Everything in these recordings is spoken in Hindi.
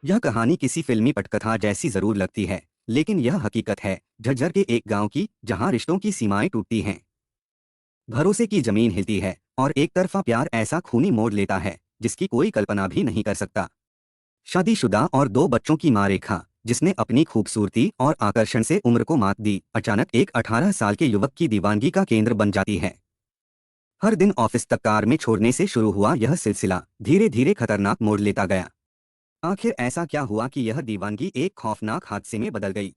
यह कहानी किसी फिल्मी पटकथा जैसी जरूर लगती है, लेकिन यह हकीकत है झज्जर के एक गांव की, जहां रिश्तों की सीमाएं टूटती हैं, भरोसे की जमीन हिलती है और एक तरफा प्यार ऐसा खूनी मोड़ लेता है जिसकी कोई कल्पना भी नहीं कर सकता। शादीशुदा और दो बच्चों की माँ रेखा, जिसने अपनी खूबसूरती और आकर्षण से उम्र को मात दी, अचानक एक 18 साल के युवक की दीवानगी का केंद्र बन जाती है। हर दिन ऑफिस तक कार में छोड़ने से शुरू हुआ यह सिलसिला धीरे धीरे खतरनाक मोड़ लेता गया। आखिर ऐसा क्या हुआ कि यह दीवानगी एक खौफनाक हादसे में बदल गई?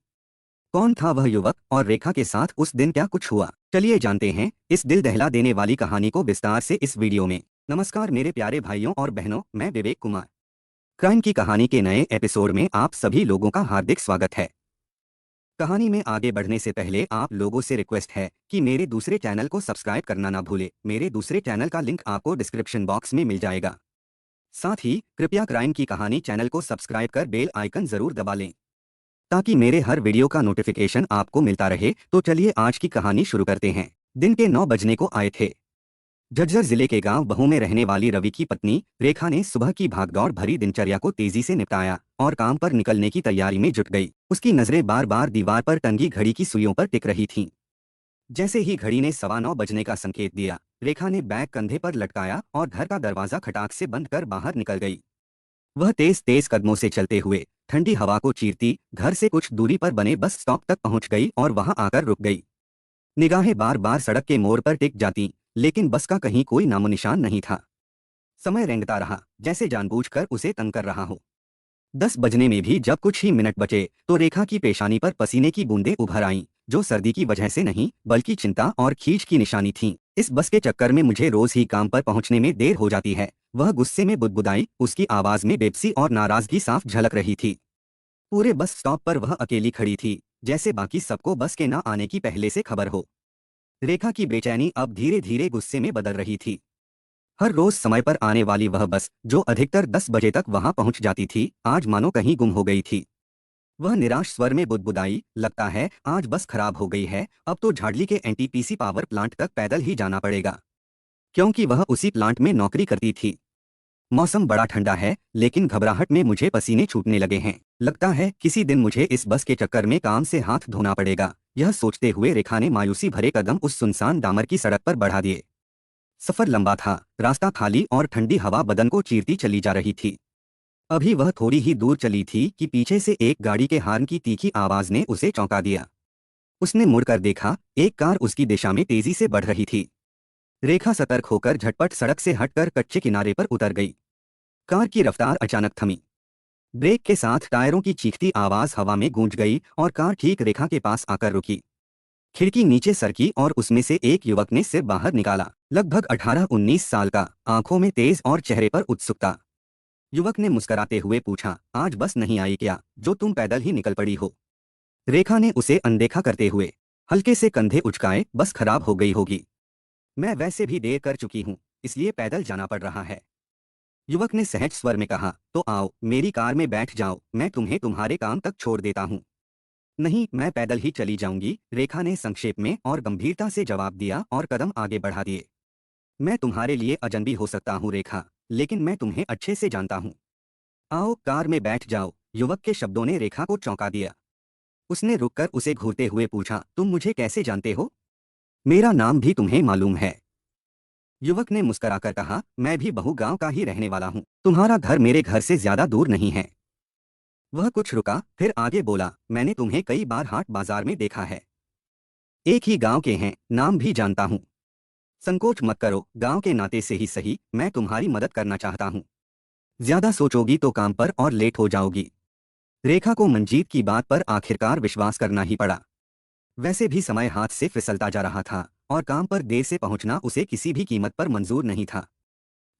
कौन था वह युवक और रेखा के साथ उस दिन क्या कुछ हुआ? चलिए जानते हैं इस दिल दहला देने वाली कहानी को विस्तार से इस वीडियो में। नमस्कार मेरे प्यारे भाइयों और बहनों, मैं विवेक कुमार। क्राइम की कहानी के नए एपिसोड में आप सभी लोगों का हार्दिक स्वागत है। कहानी में आगे बढ़ने से पहले आप लोगों से रिक्वेस्ट है कि मेरे दूसरे चैनल को सब्सक्राइब करना ना भूले। मेरे दूसरे चैनल का लिंक आपको डिस्क्रिप्शन बॉक्स में मिल जाएगा। साथ ही कृपया क्राइम की कहानी चैनल को सब्सक्राइब कर बेल आइकन जरूर दबा लें, ताकि मेरे हर वीडियो का नोटिफिकेशन आपको मिलता रहे। तो चलिए आज की कहानी शुरू करते हैं। दिन के 9 बजने को आए थे। झज्जर जिले के गांव बहू में रहने वाली रवि की पत्नी रेखा ने सुबह की भागदौड़ भरी दिनचर्या को तेजी से निपटाया और काम पर निकलने की तैयारी में जुट गई। उसकी नजरें बार बार दीवार पर टंगी घड़ी की सुइयों पर टिक रही थीं। जैसे ही घड़ी ने 9:15 बजने का संकेत दिया, रेखा ने बैग कंधे पर लटकाया और घर का दरवाजा खटाक से बंद कर बाहर निकल गई। वह तेज तेज कदमों से चलते हुए ठंडी हवा को चीरती घर से कुछ दूरी पर बने बस स्टॉप तक पहुंच गई और वहां आकर रुक गई। निगाहें बार बार सड़क के मोड़ पर टिक जाती, लेकिन बस का कहीं कोई नामोनिशान नहीं था। समय रेंगता रहा, जैसे जानबूझकर उसे तंग कर रहा हो। 10 बजने में भी जब कुछ ही मिनट बचे तो रेखा की पेशानी पर पसीने की बूंदें उभर आईं, जो सर्दी की वजह से नहीं बल्कि चिंता और खींच की निशानी थीं। इस बस के चक्कर में मुझे रोज ही काम पर पहुंचने में देर हो जाती है, वह गुस्से में बुदबुदाई। उसकी आवाज में बेबसी और नाराजगी साफ झलक रही थी। पूरे बस स्टॉप पर वह अकेली खड़ी थी, जैसे बाकी सबको बस के न आने की पहले से खबर हो। रेखा की बेचैनी अब धीरे धीरे गुस्से में बदल रही थी। हर रोज समय पर आने वाली वह बस, जो अधिकतर 10 बजे तक वहां पहुंच जाती थी, आज मानो कहीं गुम हो गई थी। वह निराश स्वर में बुदबुदाई, लगता है आज बस खराब हो गई है, अब तो झाड़ली के एनटीपीसी पावर प्लांट तक पैदल ही जाना पड़ेगा। क्योंकि वह उसी प्लांट में नौकरी करती थी। मौसम बड़ा ठंडा है, लेकिन घबराहट में मुझे पसीने छूटने लगे हैं। लगता है किसी दिन मुझे इस बस के चक्कर में काम से हाथ धोना पड़ेगा। यह सोचते हुए रेखा ने मायूसी भरे कदम उस सुनसान डामर की सड़क पर बढ़ा दिए। सफर लंबा था, रास्ता खाली और ठंडी हवा बदन को चीरती चली जा रही थी। अभी वह थोड़ी ही दूर चली थी कि पीछे से एक गाड़ी के हॉर्न की तीखी आवाज ने उसे चौंका दिया। उसने मुड़कर देखा, एक कार उसकी दिशा में तेजी से बढ़ रही थी। रेखा सतर्क होकर झटपट सड़क से हटकर कच्चे किनारे पर उतर गई। कार की रफ्तार अचानक थमी। ब्रेक के साथ टायरों की चीखती आवाज हवा में गूंज गई और कार ठीक रेखा के पास आकर रुकी। खिड़की नीचे सरकी और उसमें से एक युवक ने सिर बाहर निकाला। लगभग 18-19 साल का, आंखों में तेज और चेहरे पर उत्सुकता। युवक ने मुस्कुराते हुए पूछा, आज बस नहीं आई क्या, जो तुम पैदल ही निकल पड़ी हो? रेखा ने उसे अनदेखा करते हुए हल्के से कंधे उचकाए, बस खराब हो गई होगी। मैं वैसे भी देर कर चुकी हूँ, इसलिए पैदल जाना पड़ रहा है। युवक ने सहज स्वर में कहा, तो आओ मेरी कार में बैठ जाओ, मैं तुम्हें तुम्हारे काम तक छोड़ देता हूँ। नहीं, मैं पैदल ही चली जाऊंगी, रेखा ने संक्षेप में और गंभीरता से जवाब दिया और कदम आगे बढ़ा दिए। मैं तुम्हारे लिए अजनबी हो सकता हूँ रेखा, लेकिन मैं तुम्हें अच्छे से जानता हूँ। आओ कार में बैठ जाओ। युवक के शब्दों ने रेखा को चौंका दिया। उसने रुककर उसे घूरते हुए पूछा, तुम मुझे कैसे जानते हो? मेरा नाम भी तुम्हें मालूम है? युवक ने मुस्कुराकर कहा, मैं भी बहु गांव का ही रहने वाला हूँ, तुम्हारा घर मेरे घर से ज्यादा दूर नहीं है। वह कुछ रुका, फिर आगे बोला, मैंने तुम्हें कई बार हाट बाजार में देखा है। एक ही गांव के हैं, नाम भी जानता हूँ। संकोच मत करो, गांव के नाते से ही सही, मैं तुम्हारी मदद करना चाहता हूँ। ज्यादा सोचोगी तो काम पर और लेट हो जाओगी। रेखा को मंजीत की बात पर आखिरकार विश्वास करना ही पड़ा। वैसे भी समय हाथ से फिसलता जा रहा था और काम पर देर से पहुंचना उसे किसी भी कीमत पर मंजूर नहीं था।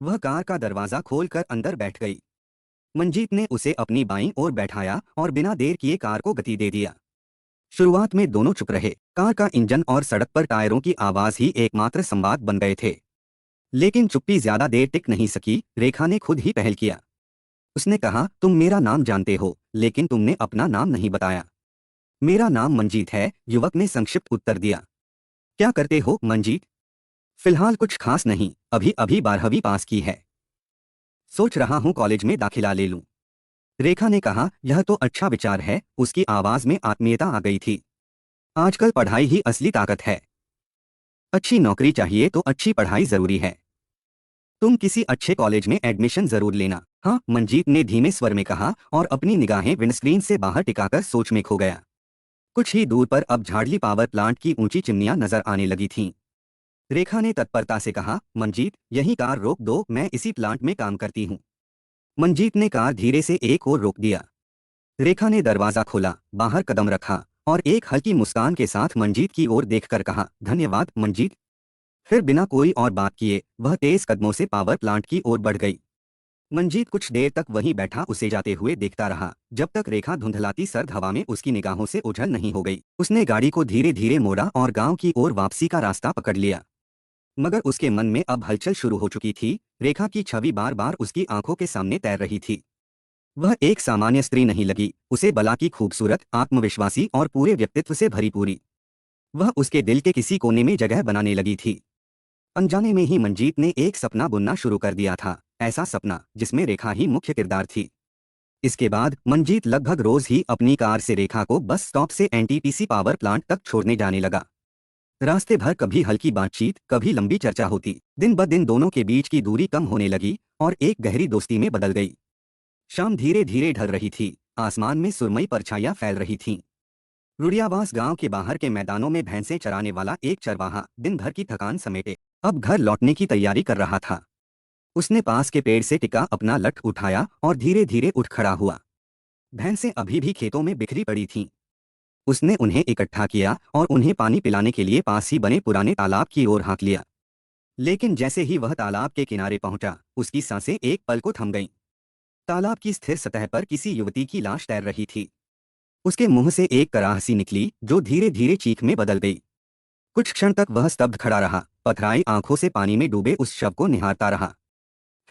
वह कार का दरवाजा खोलकर अंदर बैठ गई। मंजीत ने उसे अपनी बाईं ओर बैठाया और बिना देर किए कार को गति दे दिया। शुरुआत में दोनों चुप रहे। कार का इंजन और सड़क पर टायरों की आवाज ही एकमात्र संवाद बन गए थे। लेकिन चुप्पी ज्यादा देर टिक नहीं सकी। रेखा ने खुद ही पहल किया। उसने कहा, तुम मेरा नाम जानते हो, लेकिन तुमने अपना नाम नहीं बताया। मेरा नाम मंजीत है, युवक ने संक्षिप्त उत्तर दिया। क्या करते हो मंजीत? फिलहाल कुछ खास नहीं, अभी अभी 12वीं पास की है। सोच रहा हूँ कॉलेज में दाखिला ले लूं। रेखा ने कहा, यह तो अच्छा विचार है। उसकी आवाज में आत्मीयता आ गई थी। आजकल पढ़ाई ही असली ताकत है। अच्छी नौकरी चाहिए तो अच्छी पढ़ाई जरूरी है। तुम किसी अच्छे कॉलेज में एडमिशन जरूर लेना। हाँ, मंजीत ने धीमे स्वर में कहा और अपनी निगाहें विंडस्क्रीन से बाहर टिकाकर सोच में खो गया। कुछ ही दूर पर अब झाड़ली पावर प्लांट की ऊंची चिमनियां नजर आने लगी थीं। रेखा ने तत्परता से कहा, मंजीत, यही कार रोक दो, मैं इसी प्लांट में काम करती हूँ। मंजीत ने कार धीरे से एक और रोक दिया। रेखा ने दरवाजा खोला, बाहर कदम रखा और एक हल्की मुस्कान के साथ मंजीत की ओर देखकर कहा, धन्यवाद मंजीत। फिर बिना कोई और बात किए वह तेज कदमों से पावर प्लांट की ओर बढ़ गई। मंजीत कुछ देर तक वहीं बैठा उसे जाते हुए देखता रहा, जब तक रेखा धुंधलाती सर्द हवा में उसकी निगाहों से ओझल नहीं हो गई। उसने गाड़ी को धीरे धीरे मोड़ा और गांव की ओर वापसी का रास्ता पकड़ लिया। मगर उसके मन में अब हलचल शुरू हो चुकी थी। रेखा की छवि बार बार उसकी आंखों के सामने तैर रही थी। वह एक सामान्य स्त्री नहीं लगी, उसे बला की खूबसूरत, आत्मविश्वासी और पूरे व्यक्तित्व से भरी पूरी। वह उसके दिल के किसी कोने में जगह बनाने लगी थी। अनजाने में ही मंजीत ने एक सपना बुनना शुरू कर दिया था, ऐसा सपना जिसमें रेखा ही मुख्य किरदार थी। इसके बाद मंजीत लगभग रोज ही अपनी कार से रेखा को बस स्टॉप से एनटीपीसी पावर प्लांट तक छोड़ने जाने लगा। रास्ते भर कभी हल्की बातचीत, कभी लंबी चर्चा होती। दिन ब दिन दोनों के बीच की दूरी कम होने लगी और एक गहरी दोस्ती में बदल गई। शाम धीरे धीरे ढल रही थी, आसमान में सुरमई परछाइयां फैल रही थीं। रुड़ियावास गांव के बाहर के मैदानों में भैंसें चराने वाला एक चरवाहा दिन भर की थकान समेटे अब घर लौटने की तैयारी कर रहा था। उसने पास के पेड़ से टिका अपना लठ उठाया और धीरे धीरे उठ खड़ा हुआ। भैंसें अभी भी खेतों में बिखरी पड़ी थीं। उसने उन्हें इकट्ठा किया और उन्हें पानी पिलाने के लिए पास ही बने पुराने तालाब की ओर हाँक लिया। लेकिन जैसे ही वह तालाब के किनारे पहुंचा, उसकी सांसें एक पल को थम गईं। तालाब की स्थिर सतह पर किसी युवती की लाश तैर रही थी। उसके मुंह से एक कराह सी निकली, जो धीरे धीरे चीख में बदल गई। कुछ क्षण तक वह स्तब्ध खड़ा रहा, पथराई आंखों से पानी में डूबे उस शव को निहारता रहा।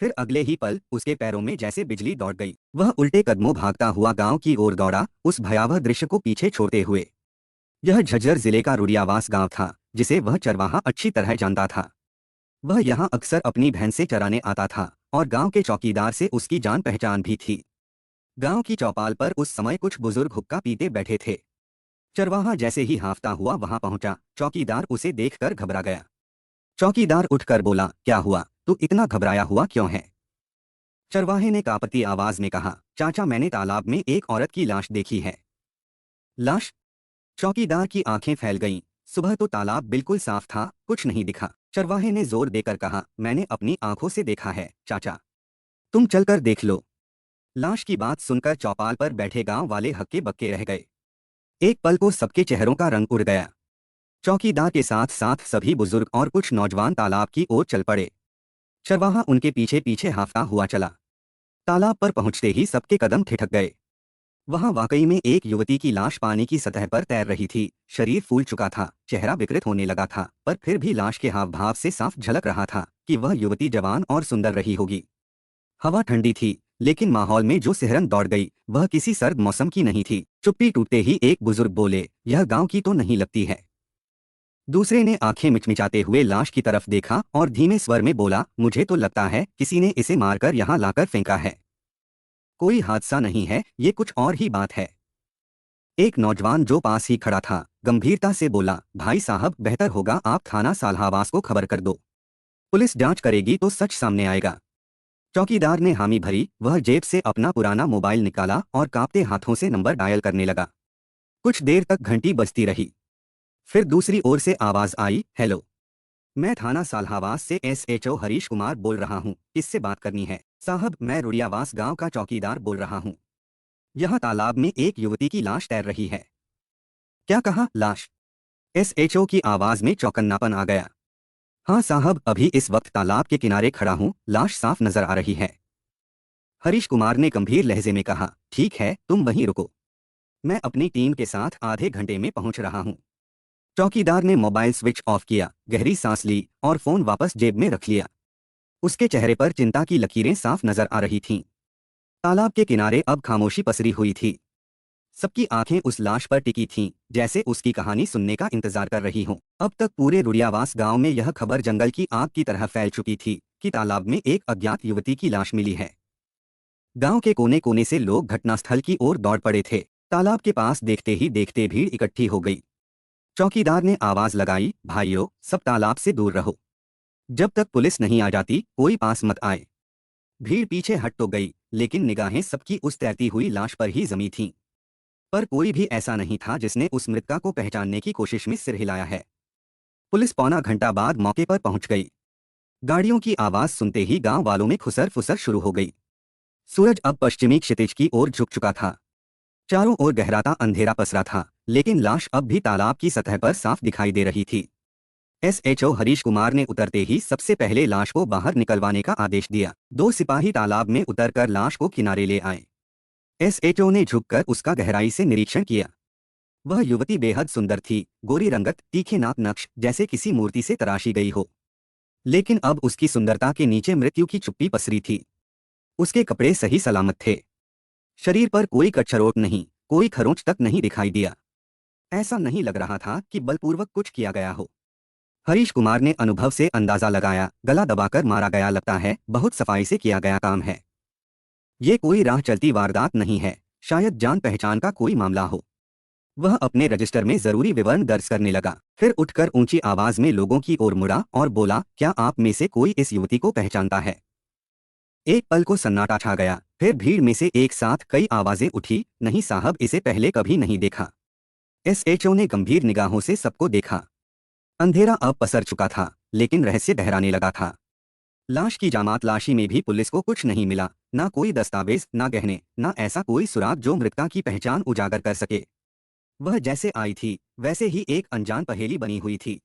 फिर अगले ही पल उसके पैरों में जैसे बिजली दौड़ गई। वह उल्टे कदमों भागता हुआ गांव की ओर दौड़ा, उस भयावह दृश्य को पीछे छोड़ते हुए। यह झज्जर जिले का रुड़ियावास गांव था, जिसे वह चरवाहा अच्छी तरह जानता था। वह यहाँ अक्सर अपनी भैंसें चराने आता था और गांव के चौकीदार से उसकी जान पहचान भी थी। गांव की चौपाल पर उस समय कुछ बुजुर्ग हुक्का पीते बैठे थे। चरवाहा जैसे ही हांफता हुआ वहां पहुंचा, चौकीदार उसे देखकर घबरा गया। चौकीदार उठकर बोला, क्या हुआ, तू इतना घबराया हुआ क्यों है? चरवाहे ने कांपती आवाज में कहा, चाचा, मैंने तालाब में एक औरत की लाश देखी है। लाश? चौकीदार की आंखें फैल गईं। सुबह तो तालाब बिल्कुल साफ था, कुछ नहीं दिखा। चरवाहे ने जोर देकर कहा, मैंने अपनी आंखों से देखा है चाचा, तुम चलकर देख लो। लाश की बात सुनकर चौपाल पर बैठे गांव वाले हक्के बक्के रह गए। एक पल को सबके चेहरों का रंग उड़ गया। चौकीदार के साथ साथ सभी बुजुर्ग और कुछ नौजवान तालाब की ओर चल पड़े। चरवाहा उनके पीछे पीछे हांफता हुआ चला। तालाब पर पहुंचते ही सबके कदम ठिठक गए। वहां वाकई में एक युवती की लाश पानी की सतह पर तैर रही थी। शरीर फूल चुका था, चेहरा विकृत होने लगा था, पर फिर भी लाश के हाव भाव से साफ झलक रहा था कि वह युवती जवान और सुंदर रही होगी। हवा ठंडी थी, लेकिन माहौल में जो सिहरन दौड़ गई वह किसी सर्द मौसम की नहीं थी। चुप्पी टूटते ही एक बुजुर्ग बोले, यह गांव की तो नहीं लगती है। दूसरे ने आंखें मिचमिचाते हुए लाश की तरफ देखा और धीमे स्वर में बोला, मुझे तो लगता है किसी ने इसे मारकर यहाँ लाकर फेंका है। कोई हादसा नहीं है, ये कुछ और ही बात है। एक नौजवान जो पास ही खड़ा था गंभीरता से बोला, भाई साहब, बेहतर होगा आप थाना साल्हावास को खबर कर दो। पुलिस जांच करेगी तो सच सामने आएगा। चौकीदार ने हामी भरी। वह जेब से अपना पुराना मोबाइल निकाला और कांपते हाथों से नंबर डायल करने लगा। कुछ देर तक घंटी बजती रही। फिर दूसरी ओर से आवाज आई, हेलो, मैं थाना साल्हावास से एसएचओ हरीश कुमार बोल रहा हूँ, किससे बात करनी है? साहब, मैं रुड़ियावास गांव का चौकीदार बोल रहा हूँ। यहाँ तालाब में एक युवती की लाश तैर रही है। क्या कहा, लाश? एसएचओ की आवाज में चौकन्नापन आ गया। हाँ साहब, अभी इस वक्त तालाब के किनारे खड़ा हूँ, लाश साफ नजर आ रही है। हरीश कुमार ने गंभीर लहजे में कहा, ठीक है, तुम वहीं रुको, मैं अपनी टीम के साथ आधे घंटे में पहुंच रहा हूं। चौकीदार ने मोबाइल स्विच ऑफ किया, गहरी सांस ली और फोन वापस जेब में रख लिया। उसके चेहरे पर चिंता की लकीरें साफ नजर आ रही थीं। तालाब के किनारे अब खामोशी पसरी हुई थी। सबकी आंखें उस लाश पर टिकी थीं, जैसे उसकी कहानी सुनने का इंतजार कर रही हों। अब तक पूरे रुड़ियावास गांव में यह खबर जंगल की आग की तरह फैल चुकी थी कि तालाब में एक अज्ञात युवती की लाश मिली है। गांव के कोने कोने से लोग घटनास्थल की ओर दौड़ पड़े थे। तालाब के पास देखते ही देखते भीड़ इकट्ठी हो गई। चौकीदार ने आवाज लगाई, भाइयों, सब तालाब से दूर रहो। जब तक पुलिस नहीं आ जाती कोई पास मत आए। भीड़ पीछे हट तो गई, लेकिन निगाहें सबकी उस तैरती हुई लाश पर ही जमी थीं। पर कोई भी ऐसा नहीं था जिसने उस मृतका को पहचानने की कोशिश में सिर हिलाया है। पुलिस पौना घंटा बाद मौके पर पहुंच गई। गाड़ियों की आवाज सुनते ही गांव वालों में खुसर फुसर शुरू हो गई। सूरज अब पश्चिमी क्षितिज की ओर झुक चुका था। चारों ओर गहराता अंधेरा पसरा था, लेकिन लाश अब भी तालाब की सतह पर साफ दिखाई दे रही थी। एसएचओ हरीश कुमार ने उतरते ही सबसे पहले लाश को बाहर निकलवाने का आदेश दिया। 2 सिपाही तालाब में उतरकर लाश को किनारे ले आए। एसएचओ ने झुककर उसका गहराई से निरीक्षण किया। वह युवती बेहद सुंदर थी, गोरी रंगत, तीखे नाक नक्श, जैसे किसी मूर्ति से तराशी गई हो। लेकिन अब उसकी सुंदरता के नीचे मृत्यु की चुप्पी पसरी थी। उसके कपड़े सही सलामत थे। शरीर पर कोई कच्छरोट नहीं, कोई खरोंच तक नहीं दिखाई दिया। ऐसा नहीं लग रहा था कि बलपूर्वक कुछ किया गया हो। हरीश कुमार ने अनुभव से अंदाजा लगाया, गला दबाकर मारा गया लगता है, बहुत सफाई से किया गया काम है। ये कोई राह चलती वारदात नहीं है, शायद जान पहचान का कोई मामला हो। वह अपने रजिस्टर में जरूरी विवरण दर्ज करने लगा, फिर उठकर ऊंची आवाज में लोगों की ओर मुड़ा और बोला, क्या आप में से कोई इस युवती को पहचानता है? एक पल को सन्नाटा छा गया, फिर भीड़ में से एक साथ कई आवाजें उठी, नहीं साहब, इसे पहले कभी नहीं देखा। एसएचओ ने गंभीर निगाहों से सबको देखा। अंधेरा अब पसर चुका था, लेकिन रहस्य गहराने लगा था। लाश की जामात लाशी में भी पुलिस को कुछ नहीं मिला, ना कोई दस्तावेज, ना गहने, ना ऐसा कोई सुराग जो मृतका की पहचान उजागर कर सके। वह जैसे आई थी वैसे ही एक अनजान पहेली बनी हुई थी।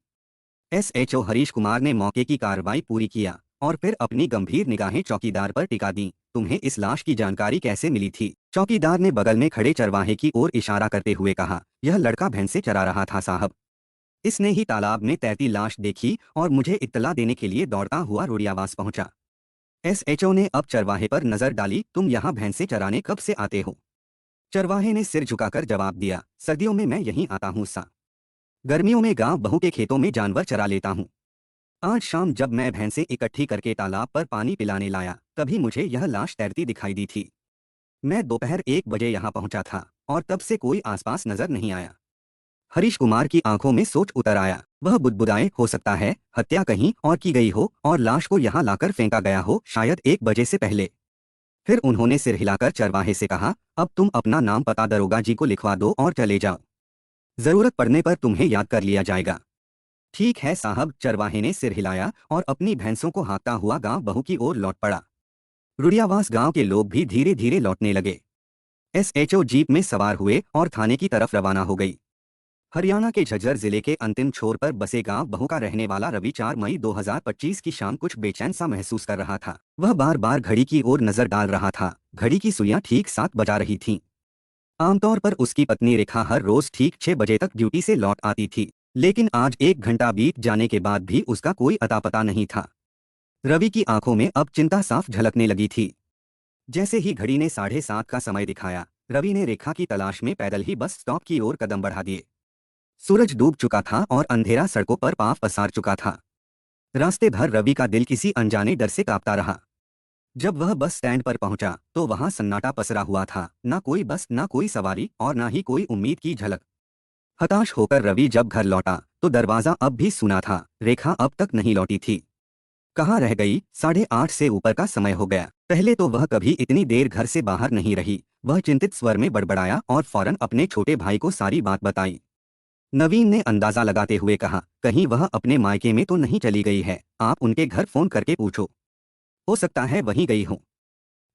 एसएचओ हरीश कुमार ने मौके की कार्रवाई पूरी किया और फिर अपनी गंभीर निगाहें चौकीदार पर टिका दी। तुम्हें इस लाश की जानकारी कैसे मिली थी? चौकीदार ने बगल में खड़े चरवाहे की ओर इशारा करते हुए कहा, यह लड़का भैंसे चरा रहा था साहब। इसने ही तालाब में तैरती लाश देखी और मुझे इत्तला देने के लिए दौड़ता हुआ रोडियावास पहुंचा। एसएचओ ने अब चरवाहे पर नजर डाली, तुम यहाँ भैंसे चराने कब से आते हो? चरवाहे ने सिर झुकाकर जवाब दिया, सर्दियों में मैं यहीं आता हूँ सा। गर्मियों में गांव बहू के खेतों में जानवर चरा लेता हूँ। आज शाम जब मैं भैंसे इकट्ठी करके तालाब पर पानी पिलाने लाया, तभी मुझे यह लाश तैरती दिखाई दी थी। मैं दोपहर 1 बजे यहाँ पहुंचा था और तब से कोई आसपास नजर नहीं आया। हरीश कुमार की आंखों में सोच उतर आया। वह बुदबुदाए, हो सकता है हत्या कहीं और की गई हो और लाश को यहाँ लाकर फेंका गया हो, शायद 1 बजे से पहले। फिर उन्होंने सिर हिलाकर चरवाहे से कहा, अब तुम अपना नाम पता दरोगा जी को लिखवा दो और चले जाओ। जरूरत पड़ने पर तुम्हें याद कर लिया जाएगा। ठीक है साहब, चरवाहे ने सिर हिलाया और अपनी भैंसों को हाँकता हुआ गांव बहू की ओर लौट पड़ा। रुड़ियावास गांव के लोग भी धीरे धीरे लौटने लगे। एसएचओ जीप में सवार हुए और थाने की तरफ रवाना हो गई। हरियाणा के झज्जर जिले के अंतिम छोर पर बसे गांव बहू का रहने वाला रवि 4 मई 2025 की शाम कुछ बेचैन सा महसूस कर रहा था। वह बार बार घड़ी की ओर नजर डाल रहा था। घड़ी की सुइयां ठीक 7 बजा रही थीं। आमतौर पर उसकी पत्नी रेखा हर रोज ठीक 6 बजे तक ड्यूटी से लौट आती थी, लेकिन आज 1 घंटा बीत जाने के बाद भी उसका कोई अता पता नहीं था। रवि की आंखों में अब चिंता साफ झलकने लगी थी। जैसे ही घड़ी ने 7:30 का समय दिखाया, रवि ने रेखा की तलाश में पैदल ही बस स्टॉप की ओर कदम बढ़ा दिए। सूरज डूब चुका था और अंधेरा सड़कों पर पांव पसार चुका था। रास्ते भर रवि का दिल किसी अनजाने डर से कांपता रहा। जब वह बस स्टैंड पर पहुंचा तो वहां सन्नाटा पसरा हुआ था, ना कोई बस, ना कोई सवारी और ना ही कोई उम्मीद की झलक। हताश होकर रवि जब घर लौटा तो दरवाजा अब भी सुना था। रेखा अब तक नहीं लौटी थी। कहाँ रह गई? 8:30 से ऊपर का समय हो गया। पहले तो वह कभी इतनी देर घर से बाहर नहीं रही। वह चिंतित स्वर में बड़बड़ाया और फौरन अपने छोटे भाई को सारी बात बताई। नवीन ने अंदाजा लगाते हुए कहा, कहीं वह अपने मायके में तो नहीं चली गई है? आप उनके घर फोन करके पूछो, हो सकता है वहीं गई हो।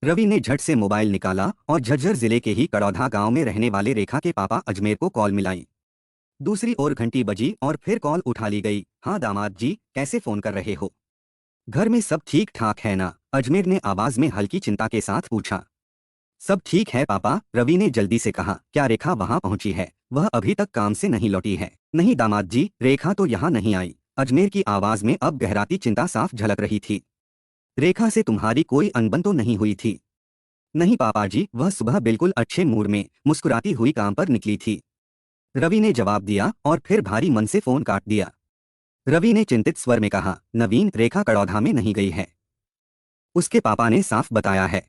रवि ने झट से मोबाइल निकाला और झज्जर जिले के ही कड़ौधा गांव में रहने वाले रेखा के पापा अजमेर को कॉल मिलाई। दूसरी ओर घंटी बजी और फिर कॉल उठा ली गई। हाँ दामाद जी, कैसे फोन कर रहे हो? घर में सब ठीक ठाक है ना? अजमेर ने आवाज में हल्की चिंता के साथ पूछा। सब ठीक है पापा, रवि ने जल्दी से कहा। क्या रेखा वहां पहुंची है? वह अभी तक काम से नहीं लौटी है। नहीं दामाद जी, रेखा तो यहाँ नहीं आई। अजमेर की आवाज में अब गहराती चिंता साफ झलक रही थी। रेखा से तुम्हारी कोई अनबन तो नहीं हुई थी? नहीं पापा जी, वह सुबह बिल्कुल अच्छे मूड में मुस्कुराती हुई काम पर निकली थी, रवि ने जवाब दिया और फिर भारी मन से फोन काट दिया। रवि ने चिंतित स्वर में कहा, नवीन, रेखा कड़ौधा में नहीं गई है। उसके पापा ने साफ बताया है।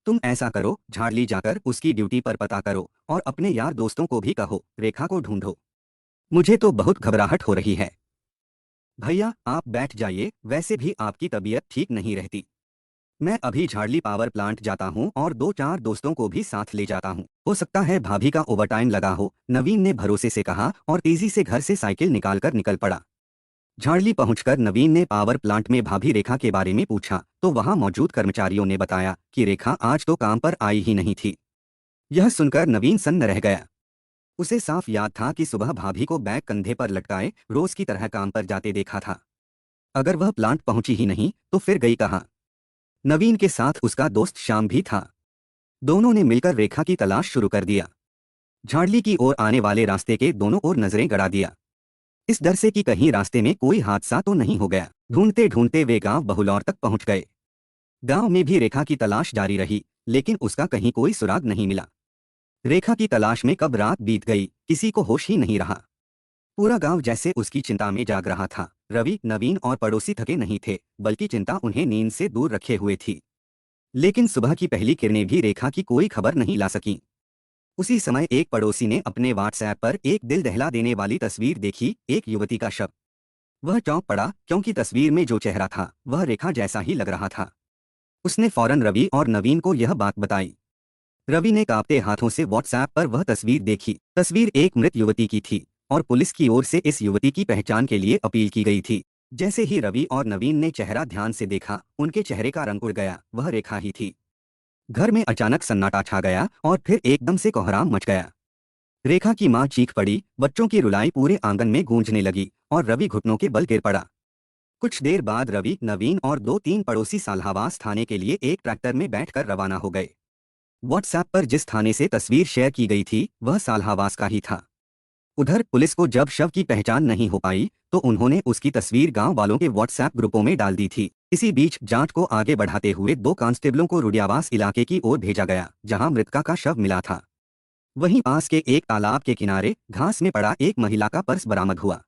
तुम ऐसा करो, झाड़ली जाकर उसकी ड्यूटी पर पता करो और अपने यार दोस्तों को भी कहो रेखा को ढूंढो। मुझे तो बहुत घबराहट हो रही है। भैया आप बैठ जाइए, वैसे भी आपकी तबीयत ठीक नहीं रहती। मैं अभी झाड़ली पावर प्लांट जाता हूँ और दो चार दोस्तों को भी साथ ले जाता हूँ। हो सकता है भाभी का ओवरटाइम लगा हो, नवीन ने भरोसे से कहा और तेजी से घर से साइकिल निकालकर निकल पड़ा। झाड़ली पहुंचकर नवीन ने पावर प्लांट में भाभी रेखा के बारे में पूछा तो वहां मौजूद कर्मचारियों ने बताया कि रेखा आज तो काम पर आई ही नहीं थी। यह सुनकर नवीन सन्न रह गया। उसे साफ याद था कि सुबह भाभी को बैग कंधे पर लटकाए रोज की तरह काम पर जाते देखा था। अगर वह प्लांट पहुंची ही नहीं तो फिर गई कहाँ? नवीन के साथ उसका दोस्त श्याम भी था। दोनों ने मिलकर रेखा की तलाश शुरू कर दिया। झाड़ली की ओर आने वाले रास्ते के दोनों ओर नजरें गड़ा दिया, इस डर से कि कहीं रास्ते में कोई हादसा तो नहीं हो गया। ढूंढते ढूंढते वे गांव बहुलौर तक पहुंच गए। गांव में भी रेखा की तलाश जारी रही, लेकिन उसका कहीं कोई सुराग नहीं मिला। रेखा की तलाश में कब रात बीत गई, किसी को होश ही नहीं रहा। पूरा गांव जैसे उसकी चिंता में जाग रहा था। रवि, नवीन और पड़ोसी थके नहीं थे, बल्कि चिंता उन्हें नींद से दूर रखे हुए थी। लेकिन सुबह की पहली किरणें भी रेखा की कोई खबर नहीं ला सकीं। उसी समय एक पड़ोसी ने अपने व्हाट्सएप पर एक दिल दहला देने वाली तस्वीर देखी, एक युवती का शव। वह चौंक पड़ा क्योंकि तस्वीर में जो चेहरा था वह रेखा जैसा ही लग रहा था। उसने फौरन रवि और नवीन को यह बात बताई। रवि ने कांपते हाथों से व्हाट्सएप पर वह तस्वीर देखी। तस्वीर एक मृत युवती की थी और पुलिस की ओर से इस युवती की पहचान के लिए अपील की गई थी। जैसे ही रवि और नवीन ने चेहरा ध्यान से देखा, उनके चेहरे का रंग उड़ गया, वह रेखा ही थी। घर में अचानक सन्नाटा छा गया और फिर एकदम से कोहराम मच गया। रेखा की मां चीख पड़ी, बच्चों की रुलाई पूरे आंगन में गूंजने लगी और रवि घुटनों के बल गिर पड़ा। कुछ देर बाद रवि, नवीन और दो तीन पड़ोसी साल्हावास थाने के लिए एक ट्रैक्टर में बैठकर रवाना हो गए। व्हाट्सएप पर जिस थाने से तस्वीर शेयर की गई थी वह साल्हावास का ही था। उधर पुलिस को जब शव की पहचान नहीं हो पाई तो उन्होंने उसकी तस्वीर गांव वालों के व्हाट्सएप ग्रुपों में डाल दी थी। इसी बीच जांच को आगे बढ़ाते हुए दो कांस्टेबलों को रुडियावास इलाके की ओर भेजा गया, जहां मृतका का शव मिला था। वहीं पास के एक तालाब के किनारे घास में पड़ा एक महिला का पर्स बरामद हुआ।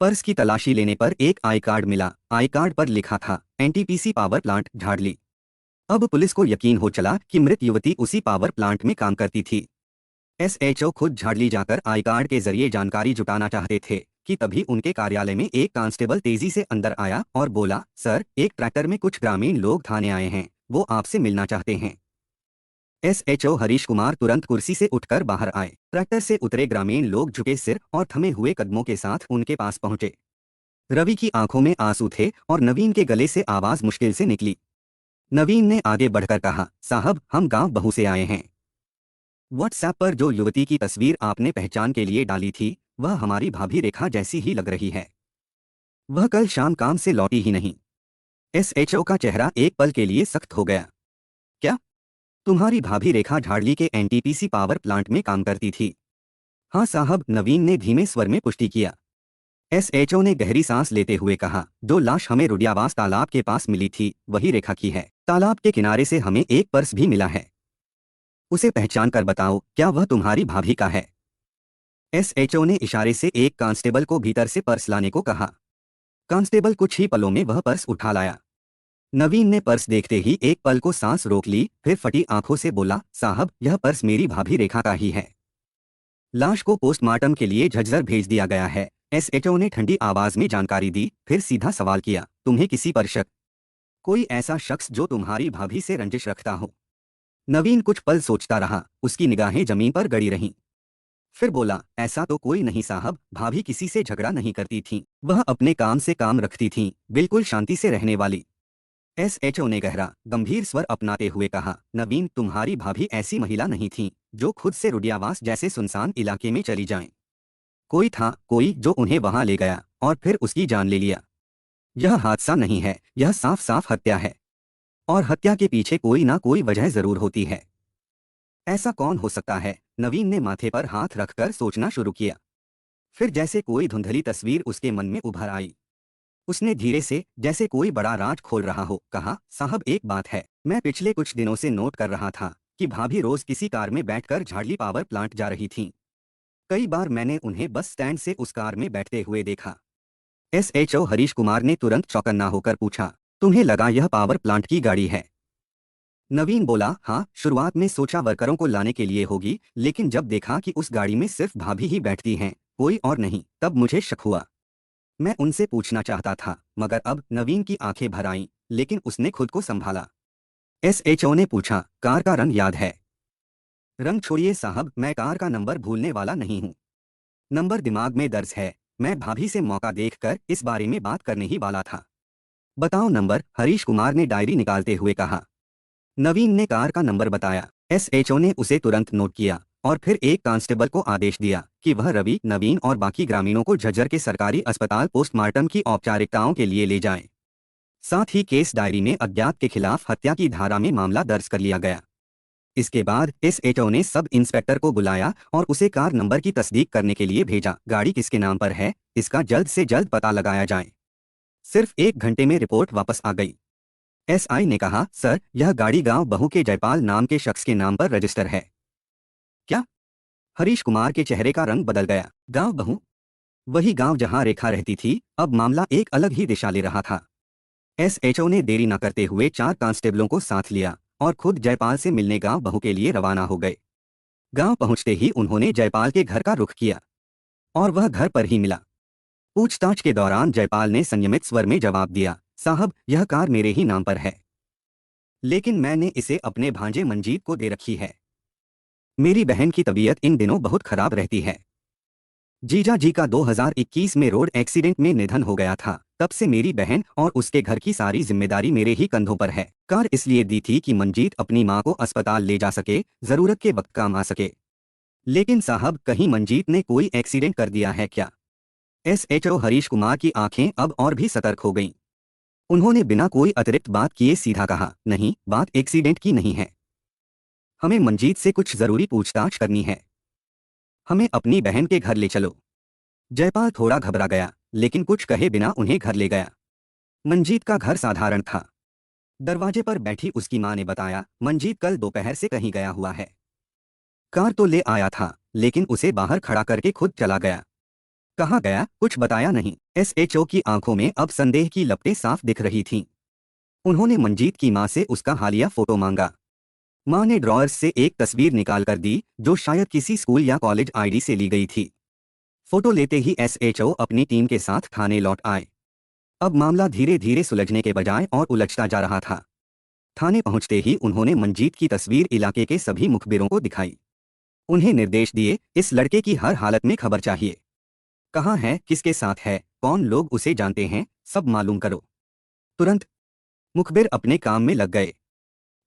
पर्स की तलाशी लेने पर एक आई कार्ड मिला। आई कार्ड पर लिखा था एनटीपीसी पावर प्लांट झाड़ली। अब पुलिस को यकीन हो चला कि मृत युवती उसी पावर प्लांट में काम करती थी। एसएचओ खुद झाड़ली जाकर आई कार्ड के जरिए जानकारी जुटाना चाहते थे कि तभी उनके कार्यालय में एक कांस्टेबल तेजी से अंदर आया और बोला, सर, एक ट्रैक्टर में कुछ ग्रामीण लोग थाने आए हैं, वो आपसे मिलना चाहते हैं। एसएचओ हरीश कुमार तुरंत कुर्सी से उठकर बाहर आए। ट्रैक्टर से उतरे ग्रामीण लोग झुके सिर और थमे हुए कदमों के साथ उनके पास पहुंचे। रवि की आंखों में आंसू थे और नवीन के गले से आवाज मुश्किल से निकली। नवीन ने आगे बढ़कर कहा, साहब, हम गांव बहू से आए हैं। व्हाट्सएप पर जो युवती की तस्वीर आपने पहचान के लिए डाली थी वह हमारी भाभी रेखा जैसी ही लग रही है। वह कल शाम काम से लौटी ही नहीं। एसएचओ का चेहरा एक पल के लिए सख्त हो गया। क्या तुम्हारी भाभी रेखा झाड़ली के एनटीपीसी पावर प्लांट में काम करती थी? हाँ साहब, नवीन ने धीमे स्वर में पुष्टि किया। एसएचओ ने गहरी सांस लेते हुए कहा, जो लाश हमें रुडियावास तालाब के पास मिली थी वही रेखा की है। तालाब के किनारे से हमें एक पर्स भी मिला है। उसे पहचान कर बताओ, क्या वह तुम्हारी भाभी का है? एसएचओ ने इशारे से एक कांस्टेबल को भीतर से पर्स लाने को कहा। कांस्टेबल कुछ ही पलों में वह पर्स उठा लाया। नवीन ने पर्स देखते ही एक पल को सांस रोक ली, फिर फटी आंखों से बोला, साहब, यह पर्स मेरी भाभी रेखा का ही है। लाश को पोस्टमार्टम के लिए झज्जर भेज दिया गया है। एसएचओ ने ठंडी आवाज में जानकारी दी, फिर सीधा सवाल किया, तुम्हें किसी पर शक? कोई ऐसा शख्स जो तुम्हारी भाभी से रंजिश रखता हो? नवीन कुछ पल सोचता रहा, उसकी निगाहें जमीन पर गड़ी रहीं। फिर बोला, ऐसा तो कोई नहीं साहब, भाभी किसी से झगड़ा नहीं करती थीं, वह अपने काम से काम रखती थीं, बिल्कुल शांति से रहने वाली। एसएचओ ने गहरा गंभीर स्वर अपनाते हुए कहा, नवीन, तुम्हारी भाभी ऐसी महिला नहीं थी जो खुद से रुडियावास जैसे सुनसान इलाके में चली जाएं। कोई था, कोई जो उन्हें वहां ले गया और फिर उसकी जान ले लिया। यह हादसा नहीं है, यह साफ साफ हत्या है। और हत्या के पीछे कोई ना कोई वजह जरूर होती है। ऐसा कौन हो सकता है? नवीन ने माथे पर हाथ रखकर सोचना शुरू किया। फिर जैसे कोई धुंधली तस्वीर उसके मन में उभर आई। उसने धीरे से, जैसे कोई बड़ा राज खोल रहा हो, कहा, साहब, एक बात है, मैं पिछले कुछ दिनों से नोट कर रहा था कि भाभी रोज किसी कार में बैठकर झाड़ली पावर प्लांट जा रही थीं। कई बार मैंने उन्हें बस स्टैंड से उस कार में बैठते हुए देखा। एसएचओ हरीश कुमार ने तुरंत चौकन्ना होकर पूछा, तुम्हें लगा यह पावर प्लांट की गाड़ी है? नवीन बोला, हाँ, शुरुआत में सोचा वर्करों को लाने के लिए होगी, लेकिन जब देखा कि उस गाड़ी में सिर्फ भाभी ही बैठती हैं, कोई और नहीं, तब मुझे शक हुआ। मैं उनसे पूछना चाहता था, मगर अब नवीन की आंखें भर आईं, लेकिन उसने खुद को संभाला। एसएचओ ने पूछा, कार का रंग याद है? रंग छोड़िए साहब, मैं कार का नंबर भूलने वाला नहीं हूँ। नंबर दिमाग में दर्ज है। मैं भाभी से मौका देखकर इस बारे में बात करने ही वाला था। बताओ नंबर, हरीश कुमार ने डायरी निकालते हुए कहा। नवीन ने कार का नंबर बताया। एसएचओ ने उसे तुरंत नोट किया और फिर एक कांस्टेबल को आदेश दिया कि वह रवि, नवीन और बाकी ग्रामीणों को झज्जर के सरकारी अस्पताल पोस्टमार्टम की औपचारिकताओं के लिए ले जाएं। साथ ही केस डायरी में अज्ञात के खिलाफ हत्या की धारा में मामला दर्ज कर लिया गया। इसके बाद एसएचओ ने सब इंस्पेक्टर को बुलाया और उसे कार नंबर की तस्दीक करने के लिए भेजा। गाड़ी किसके नाम पर है, इसका जल्द से जल्द पता लगाया जाए। सिर्फ 1 घंटे में रिपोर्ट वापस आ गई। एसआई ने कहा, सर, यह गाड़ी गांव बहू के जयपाल नाम के शख्स के नाम पर रजिस्टर है। क्या? हरीश कुमार के चेहरे का रंग बदल गया। गांव बहू? वही गांव जहां रेखा रहती थी। अब मामला एक अलग ही दिशा ले रहा था। एसएचओ ने देरी न करते हुए 4 कांस्टेबलों को साथ लिया और खुद जयपाल से मिलने गांव बहू के लिए रवाना हो गए। गांव पहुंचते ही उन्होंने जयपाल के घर का रुख किया और वह घर पर ही मिला। पूछताछ के दौरान जयपाल ने संयमित स्वर में जवाब दिया, साहब, यह कार मेरे ही नाम पर है, लेकिन मैंने इसे अपने भांजे मंजीत को दे रखी है। मेरी बहन की तबीयत इन दिनों बहुत खराब रहती है। जीजा जी का 2021 में रोड एक्सीडेंट में निधन हो गया था। तब से मेरी बहन और उसके घर की सारी जिम्मेदारी मेरे ही कंधों पर है। कार इसलिए दी थी कि मंजीत अपनी माँ को अस्पताल ले जा सके, जरूरत के वक्त काम आ सके। लेकिन साहब, कहीं मंजीत ने कोई एक्सीडेंट कर दिया है क्या? एसएचओ हरीश कुमार की आंखें अब और भी सतर्क हो गईं। उन्होंने बिना कोई अतिरिक्त बात किए सीधा कहा, नहीं, बात एक्सीडेंट की नहीं है। हमें मंजीत से कुछ जरूरी पूछताछ करनी है। हमें अपनी बहन के घर ले चलो। जयपाल थोड़ा घबरा गया, लेकिन कुछ कहे बिना उन्हें घर ले गया। मंजीत का घर साधारण था। दरवाजे पर बैठी उसकी मां ने बताया, मंजीत कल दोपहर से कहीं गया हुआ है। कार तो ले आया था, लेकिन उसे बाहर खड़ा करके खुद चला गया। कहाँ गया, कुछ बताया नहीं। एसएचओ की आंखों में अब संदेह की लपटें साफ दिख रही थीं। उन्होंने मंजीत की मां से उसका हालिया फोटो मांगा। मां ने ड्रॉअर्स से एक तस्वीर निकाल कर दी, जो शायद किसी स्कूल या कॉलेज आईडी से ली गई थी। फोटो लेते ही एसएचओ अपनी टीम के साथ थाने लौट आए। अब मामला धीरे धीरे सुलझने के बजाय और उलझता जा रहा था। थाने पहुंचते ही उन्होंने मंजीत की तस्वीर इलाके के सभी मुखबिरों को दिखाई। उन्हें निर्देश दिए, इस लड़के की हर हालत में खबर चाहिए। कहाँ है, किसके साथ है, कौन लोग उसे जानते हैं, सब मालूम करो तुरंत। मुखबिर अपने काम में लग गए।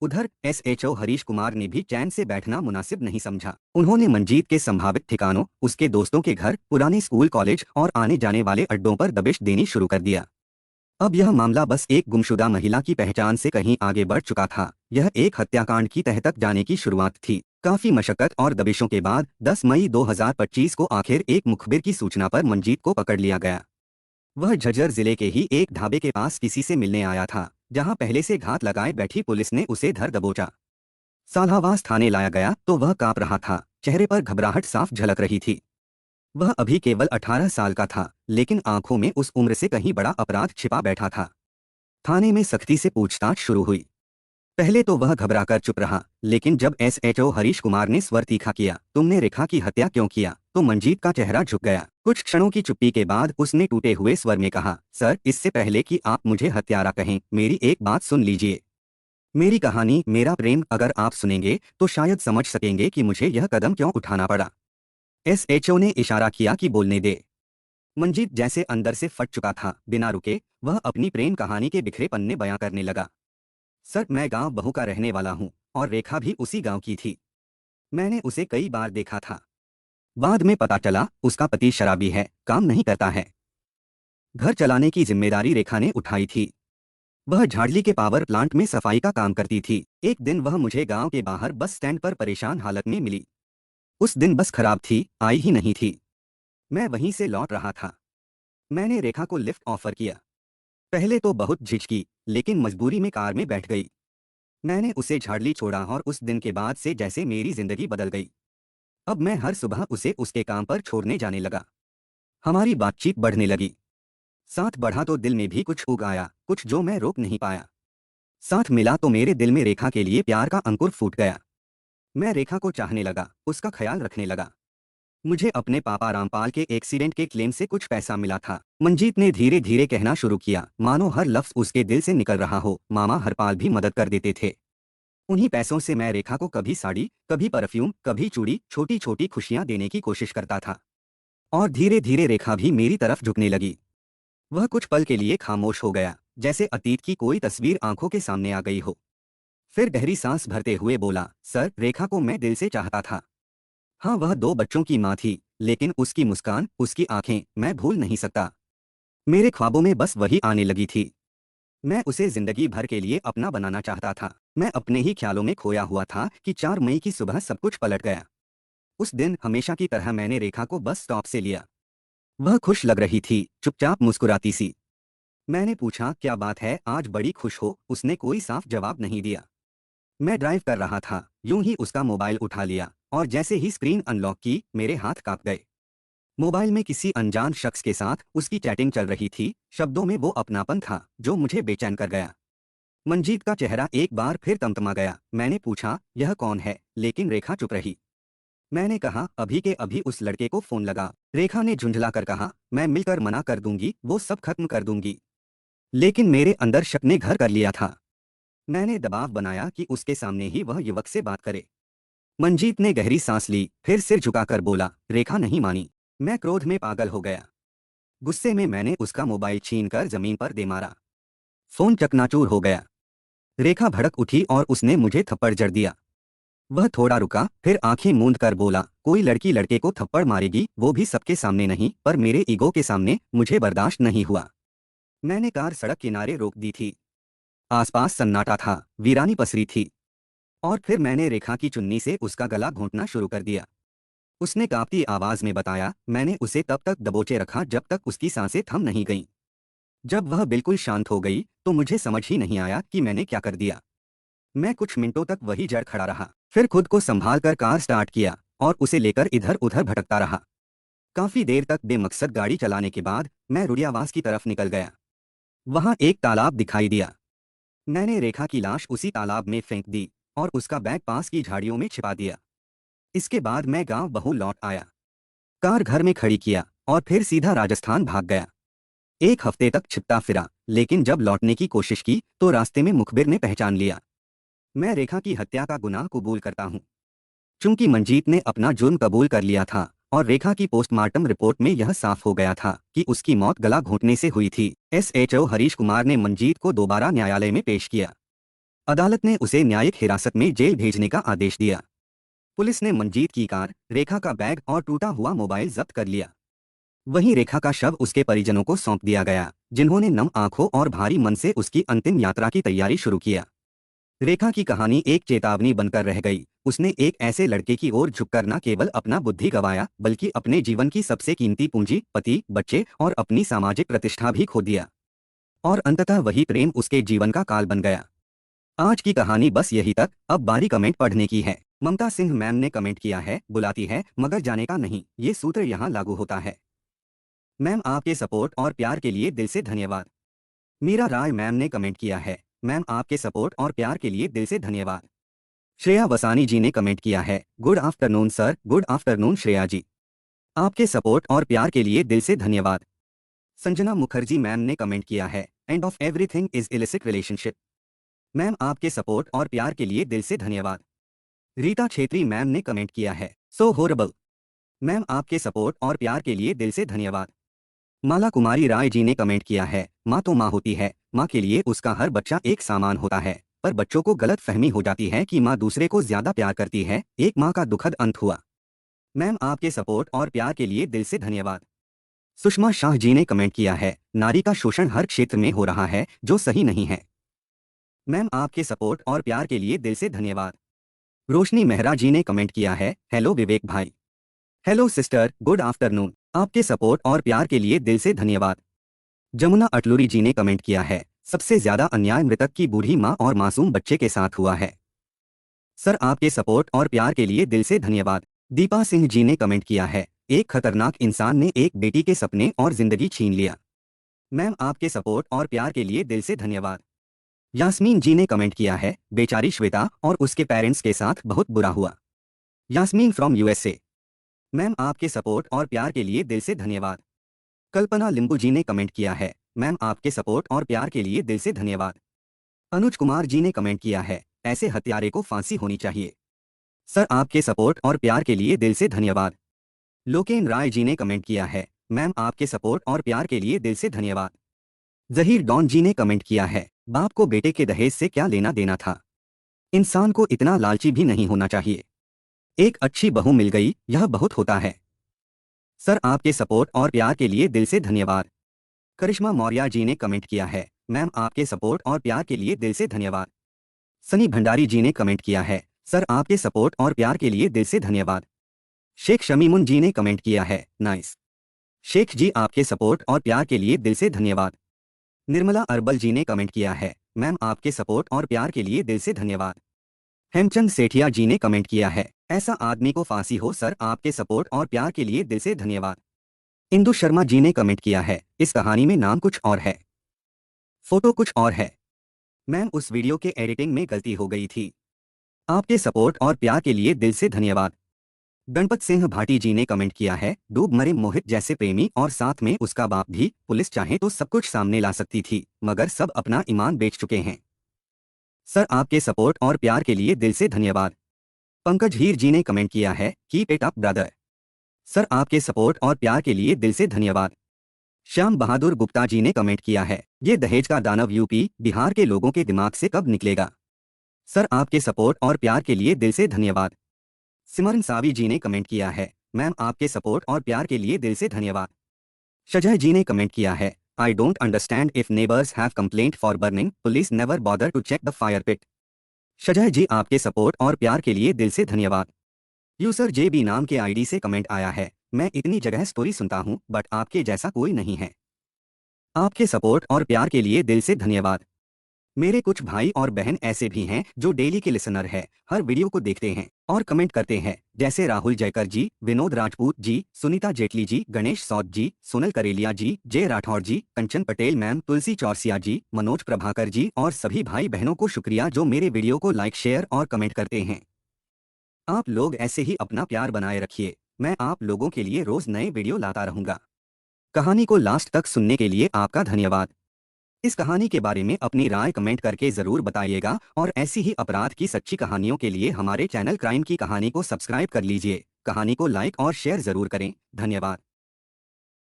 उधर एसएचओ हरीश कुमार ने भी चैन से बैठना मुनासिब नहीं समझा। उन्होंने मंजीत के संभावित ठिकानों, उसके दोस्तों के घर, पुराने स्कूल कॉलेज और आने जाने वाले अड्डों पर दबिश देनी शुरू कर दिया। अब यह मामला बस एक गुमशुदा महिला की पहचान से कहीं आगे बढ़ चुका था। यह एक हत्याकांड की तह तक जाने की शुरुआत थी। काफी मशक्कत और दबिशों के बाद 10 मई 2025 को आखिर एक मुखबिर की सूचना पर मंजीत को पकड़ लिया गया। वह झज्जर जिले के ही एक ढाबे के पास किसी से मिलने आया था, जहां पहले से घात लगाए बैठी पुलिस ने उसे धर दबोचा। साल्हावास थाने लाया गया तो वह कांप रहा था, चेहरे पर घबराहट साफ झलक रही थी। वह अभी केवल 18 साल का था, लेकिन आंखों में उस उम्र से कहीं बड़ा अपराध छिपा बैठा था। थाने में सख्ती से पूछताछ शुरू हुई। पहले तो वह घबराकर चुप रहा, लेकिन जब एसएचओ हरीश कुमार ने स्वर तीखा किया, तुमने रेखा की हत्या क्यों किया, तो मंजीत का चेहरा झुक गया। कुछ क्षणों की चुप्पी के बाद उसने टूटे हुए स्वर में कहा, सर, इससे पहले कि आप मुझे हत्यारा कहें, मेरी एक बात सुन लीजिए। मेरी कहानी, मेरा प्रेम अगर आप सुनेंगे तो शायद समझ सकेंगे कि मुझे यह कदम क्यों उठाना पड़ा। एसएचओ ने इशारा किया कि बोलने दे। मंजीत जैसे अंदर से फट चुका था। बिना रुके वह अपनी प्रेम कहानी के बिखरे पन्ने बयां करने लगा। सर, मैं गांव बहू का रहने वाला हूं और रेखा भी उसी गांव की थी। मैंने उसे कई बार देखा था। बाद में पता चला उसका पति शराबी है, काम नहीं करता है। घर चलाने की जिम्मेदारी रेखा ने उठाई थी। वह झाड़ली के पावर प्लांट में सफाई का काम करती थी। एक दिन वह मुझे गांव के बाहर बस स्टैंड पर परेशान हालत में मिली। उस दिन बस खराब थी, आई ही नहीं थी। मैं वहीं से लौट रहा था। मैंने रेखा को लिफ्ट ऑफर किया। पहले तो बहुत झिझकी, लेकिन मजबूरी में कार में बैठ गई। मैंने उसे झाड़ली छोड़ा और उस दिन के बाद से जैसे मेरी जिंदगी बदल गई। अब मैं हर सुबह उसे उसके काम पर छोड़ने जाने लगा। हमारी बातचीत बढ़ने लगी। साथ बढ़ा तो दिल में भी कुछ उग आया, कुछ जो मैं रोक नहीं पाया। साथ मिला तो मेरे दिल में रेखा के लिए प्यार का अंकुर फूट गया। मैं रेखा को चाहने लगा, उसका ख्याल रखने लगा। मुझे अपने पापा रामपाल के एक्सीडेंट के क्लेम से कुछ पैसा मिला था। मंजीत ने धीरे धीरे कहना शुरू किया, मानो हर लफ्ज उसके दिल से निकल रहा हो। मामा हरपाल भी मदद कर देते थे। उन्हीं पैसों से मैं रेखा को कभी साड़ी, कभी परफ्यूम, कभी चूड़ी, छोटी छोटी खुशियां देने की कोशिश करता था। और धीरे धीरे रेखा भी मेरी तरफ झुकने लगी। वह कुछ पल के लिए खामोश हो गया, जैसे अतीत की कोई तस्वीर आंखों के सामने आ गई हो। फिर गहरी सांस भरते हुए बोला, सर, रेखा को मैं दिल से चाहता था। हाँ, वह 2 बच्चों की माँ थी, लेकिन उसकी मुस्कान, उसकी आंखें मैं भूल नहीं सकता। मेरे ख्वाबों में बस वही आने लगी थी। मैं उसे जिंदगी भर के लिए अपना बनाना चाहता था। मैं अपने ही ख्यालों में खोया हुआ था कि 4 मई की सुबह सब कुछ पलट गया। उस दिन हमेशा की तरह मैंने रेखा को बस स्टॉप से लिया। वह खुश लग रही थी, चुपचाप मुस्कुराती सी। मैंने पूछा, क्या बात है, आज बड़ी खुश हो? उसने कोई साफ जवाब नहीं दिया। मैं ड्राइव कर रहा था, यूं ही उसका मोबाइल उठा लिया, और जैसे ही स्क्रीन अनलॉक की, मेरे हाथ कांप गए। मोबाइल में किसी अनजान शख्स के साथ उसकी चैटिंग चल रही थी। शब्दों में वो अपनापन था जो मुझे बेचैन कर गया। मंजीत का चेहरा एक बार फिर तमतमा गया। मैंने पूछा, यह कौन है? लेकिन रेखा चुप रही। मैंने कहा, अभी के अभी उस लड़के को फोन लगा। रेखा ने झुंझला कर कहा, मैं मिलकर मना कर दूंगी, वो सब खत्म कर दूंगी। लेकिन मेरे अंदर शक ने घर कर लिया था। मैंने दबाव बनाया कि उसके सामने ही वह युवक से बात करे। मंजीत ने गहरी सांस ली, फिर सिर झुकाकर बोला, रेखा नहीं मानी। मैं क्रोध में पागल हो गया। गुस्से में मैंने उसका मोबाइल छीनकर जमीन पर दे मारा। फोन चकनाचूर हो गया। रेखा भड़क उठी और उसने मुझे थप्पड़ जड़ दिया। वह थोड़ा रुका, फिर आंखें मूंद कर बोला, कोई लड़की लड़के को थप्पड़ मारेगी, वो भी सबके सामने नहीं, पर मेरे ईगो के सामने मुझे बर्दाश्त नहीं हुआ। मैंने कार सड़क किनारे रोक दी थी। आसपास सन्नाटा था, वीरानी पसरी थी। और फिर मैंने रेखा की चुन्नी से उसका गला घोंटना शुरू कर दिया। उसने कांपती आवाज में बताया, मैंने उसे तब तक दबोचे रखा जब तक उसकी सांसें थम नहीं गईं। जब वह बिल्कुल शांत हो गई, तो मुझे समझ ही नहीं आया कि मैंने क्या कर दिया। मैं कुछ मिनटों तक वही जड़ खड़ा रहा, फिर खुद को संभाल कर कार स्टार्ट किया और उसे लेकर इधर उधर भटकता रहा। काफी देर तक बेमकसद गाड़ी चलाने के बाद मैं रुड़ियावास की तरफ निकल गया। वहां एक तालाब दिखाई दिया। मैंने रेखा की लाश उसी तालाब में फेंक दी और उसका बैग पास की झाड़ियों में छिपा दिया। इसके बाद मैं गांव बहू लौट आया। कार घर में खड़ी किया और फिर सीधा राजस्थान भाग गया। 1 हफ्ते तक छिपता फिरा, लेकिन जब लौटने की कोशिश की तो रास्ते में मुखबिर ने पहचान लिया। मैं रेखा की हत्या का गुनाह कबूल करता हूँ। चूंकि मंजीत ने अपना जुर्म कबूल कर लिया था और रेखा की पोस्टमार्टम रिपोर्ट में यह साफ हो गया था कि उसकी मौत गला घोंटने से हुई थी। एसएचओ हरीश कुमार ने मंजीत को दोबारा न्यायालय में पेश किया। अदालत ने उसे न्यायिक हिरासत में जेल भेजने का आदेश दिया। पुलिस ने मंजीत की कार, रेखा का बैग और टूटा हुआ मोबाइल जब्त कर लिया। वहीं रेखा का शव उसके परिजनों को सौंप दिया गया, जिन्होंने नम आंखों और भारी मन से उसकी अंतिम यात्रा की तैयारी शुरू किया। रेखा की कहानी एक चेतावनी बनकर रह गई। उसने एक ऐसे लड़के की ओर झुककर न केवल अपना बुद्धि गंवाया, बल्कि अपने जीवन की सबसे कीमती पूंजी, पति, बच्चे और अपनी सामाजिक प्रतिष्ठा भी खो दिया। और अंततः वही प्रेम उसके जीवन का काल बन गया। आज की कहानी बस यही तक। अब बारी कमेंट पढ़ने की है। ममता सिंह मैम ने कमेंट किया है, बुलाती है मगर जाने का नहीं, ये सूत्र यहाँ लागू होता है। मैम, आपके सपोर्ट और प्यार के लिए दिल से धन्यवाद। मीरा राय मैम ने कमेंट किया है, मैम आपके सपोर्ट और प्यार के लिए दिल से धन्यवाद। श्रेया वसानी जी ने कमेंट किया है, good afternoon sir. Good afternoon Shreya ji, आपके सपोर्ट और प्यार के लिए दिल से धन्यवाद। संजना मुखर्जी मैम ने कमेंट किया है, end of everything is illicit relationship. Ma'am आपके सपोर्ट और प्यार के लिए दिल से धन्यवाद। रीता छेत्री मैम ने कमेंट किया है, सो होरेबल। मैम आपके सपोर्ट और प्यार के लिए दिल से धन्यवाद। माला कुमारी राय जी ने कमेंट किया है, माँ तो माँ होती है, माँ के लिए उसका हर बच्चा एक सामान होता है, पर बच्चों को गलत फहमी हो जाती है कि माँ दूसरे को ज्यादा प्यार करती है। एक माँ का दुखद अंत हुआ। मैम आपके सपोर्ट और प्यार के लिए दिल से धन्यवाद। सुषमा शाह जी ने कमेंट किया है, नारी का शोषण हर क्षेत्र में हो रहा है, जो सही नहीं है। मैम आपके सपोर्ट और प्यार के लिए दिल से धन्यवाद। रोशनी मेहरा जी ने कमेंट किया है, हेलो विवेक भाई। Hello sister, good afternoon. आपके सपोर्ट और प्यार के लिए दिल से धन्यवाद। जमुना अटलूरी जी ने कमेंट किया है, सबसे ज्यादा अन्याय मृतक की बूढ़ी माँ और मासूम बच्चे के साथ हुआ है। सर आपके सपोर्ट और प्यार के लिए दिल से धन्यवाद। दीपा सिंह जी ने कमेंट किया है, एक खतरनाक इंसान ने एक बेटी के सपने और जिंदगी छीन लिया। मैम आपके सपोर्ट और प्यार के लिए दिल से धन्यवाद। यास्मीन जी ने कमेंट किया है, बेचारी श्वेता और उसके पेरेंट्स के साथ बहुत बुरा हुआ। Yasmin from USA. मैम आपके सपोर्ट और प्यार के लिए दिल से धन्यवाद। कल्पना लिंबू जी ने कमेंट किया है, मैम आपके सपोर्ट और प्यार के लिए दिल से धन्यवाद। अनुज कुमार जी ने कमेंट किया है, ऐसे हत्यारे को फांसी होनी चाहिए। सर आपके सपोर्ट और प्यार के लिए दिल से धन्यवाद। लोकेन राय जी ने कमेंट किया है, मैम आपके सपोर्ट और प्यार के लिए दिल से धन्यवाद। जहीर डॉन जी ने कमेंट किया है, बाप को बेटे के दहेज से क्या लेना देना था। इंसान को इतना लालची भी नहीं होना चाहिए। एक अच्छी बहू मिल गई, यह बहुत होता है। सर आपके सपोर्ट और प्यार के लिए दिल से धन्यवाद। करिश्मा मौर्य जी ने कमेंट किया है, मैम आपके सपोर्ट और प्यार के लिए दिल से धन्यवाद। सनी भंडारी जी ने कमेंट किया है, सर आपके सपोर्ट और प्यार के लिए दिल से धन्यवाद। शेख शमीमुन जी ने कमेंट किया है, नाइस। शेख जी आपके सपोर्ट और प्यार के लिए दिल से धन्यवाद। निर्मला अरबल जी ने कमेंट किया है, मैम आपके सपोर्ट और प्यार के लिए दिल से धन्यवाद। हेमचंद सेठिया जी ने कमेंट किया है, ऐसा आदमी को फांसी हो सर आपके सपोर्ट और प्यार के लिए दिल से धन्यवाद। इंदु शर्मा जी ने कमेंट किया है, इस कहानी में नाम कुछ और है, फोटो कुछ और है। मैम उस वीडियो के एडिटिंग में गलती हो गई थी। आपके सपोर्ट और प्यार के लिए दिल से धन्यवाद। गणपत सिंह भाटी जी ने कमेंट किया है, डूब मरे मोहित जैसे प्रेमी और साथ में उसका बाप भी, पुलिस चाहे तो सब कुछ सामने ला सकती थी, मगर सब अपना ईमान बेच चुके हैं। सर आपके सपोर्ट और प्यार के लिए दिल से धन्यवाद। पंकज हीर जी ने कमेंट किया है, keep it up brother. Sir आपके सपोर्ट और प्यार के लिए दिल से धन्यवाद। श्याम बहादुर गुप्ता जी ने कमेंट किया है, ये दहेज का दानव यूपी बिहार के लोगों के दिमाग से कब निकलेगा। सर आपके सपोर्ट और प्यार के लिए दिल से धन्यवाद। सिमरन सावी जी ने कमेंट किया है, मैम आपके सपोर्ट और प्यार के लिए दिल से धन्यवाद। शजय जी ने कमेंट किया है, I don't understand if neighbours have complaint for burning, police never bother to check the fire pit. Shajay ji आपके सपोर्ट और प्यार के लिए दिल से धन्यवाद। यूसर जे बी नाम के आईडी से कमेंट आया है, मैं इतनी जगह स्टोरी सुनता हूँ बट आपके जैसा कोई नहीं है। आपके सपोर्ट और प्यार के लिए दिल से धन्यवाद। मेरे कुछ भाई और बहन ऐसे भी हैं जो डेली के लिसनर है, हर वीडियो को देखते हैं और कमेंट करते हैं, जैसे राहुल जयकर जी, विनोद राजपूत जी, सुनीता जेटली जी, गणेश सौद जी, सोनल करेलिया जी, जय राठौर जी, कंचन पटेल मैम, तुलसी चौरसिया जी, मनोज प्रभाकर जी और सभी भाई बहनों को शुक्रिया जो मेरे वीडियो को लाइक शेयर और कमेंट करते हैं। आप लोग ऐसे ही अपना प्यार बनाए रखिए, मैं आप लोगों के लिए रोज नए वीडियो लाता रहूंगा। कहानी को लास्ट तक सुनने के लिए आपका धन्यवाद। इस कहानी के बारे में अपनी राय कमेंट करके जरूर बताइएगा और ऐसी ही अपराध की सच्ची कहानियों के लिए हमारे चैनल क्राइम की कहानी को सब्सक्राइब कर लीजिए। कहानी को लाइक और शेयर जरूर करें। धन्यवाद।